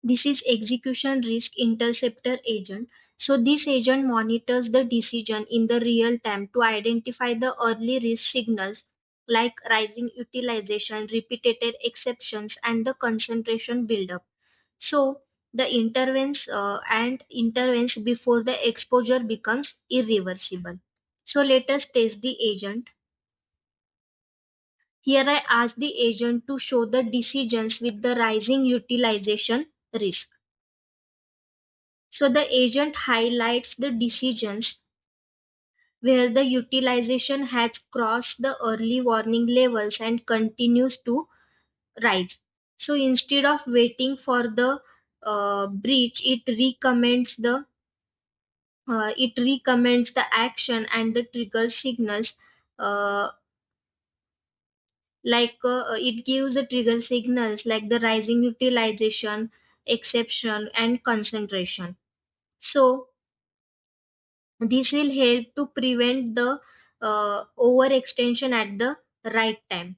This is Execution Risk Interceptor Agent. So this agent monitors the decision in the real time to identify the early risk signals like rising utilization, repeated exceptions, and the concentration buildup. So the intervenes before the exposure becomes irreversible. So let us test the agent. Here I ask the agent to show the decisions with the rising utilization risk. So the agent highlights the decisions where the utilization has crossed the early warning levels and continues to rise. So instead of waiting for the breach, it recommends the action and the trigger signals, uh, it gives the trigger signals like the rising utilization, exception, and concentration. So this will help to prevent the overextension at the right time.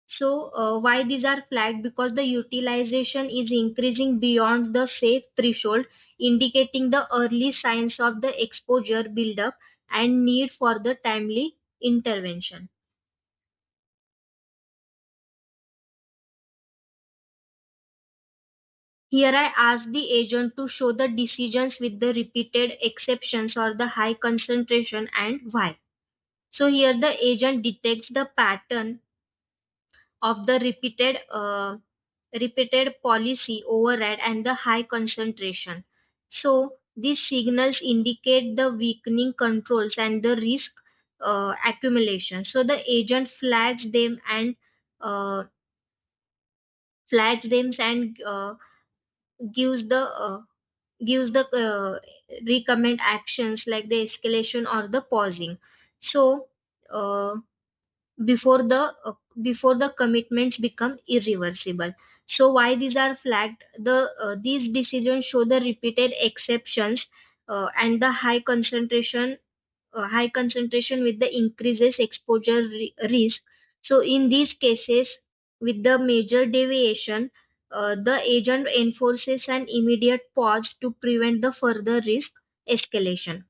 So why these are flagged? Because the utilization is increasing beyond the safe threshold, indicating the early signs of the exposure buildup and need for the timely intervention. Here I ask the agent to show the decisions with the repeated exceptions or the high concentration and why. So here the agent detects the pattern of the repeated policy override and the high concentration. So these signals indicate the weakening controls and the risk accumulation. So the agent uh, flags them and gives the uh, gives the recommend actions like the escalation or the pausing. So uh, before the before the commitments become irreversible. So why these are flagged? These decisions show the repeated exceptions and the high concentration with the increases exposure risk. So in these cases, with the major deviation, the agent enforces an immediate pause to prevent the further risk escalation.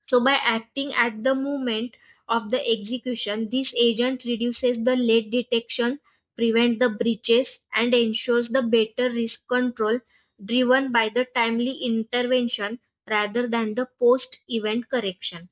So, by acting at the moment of the execution, this agent reduces the late detection, prevent the breaches, and ensures the better risk control driven by the timely intervention rather than the post-event correction.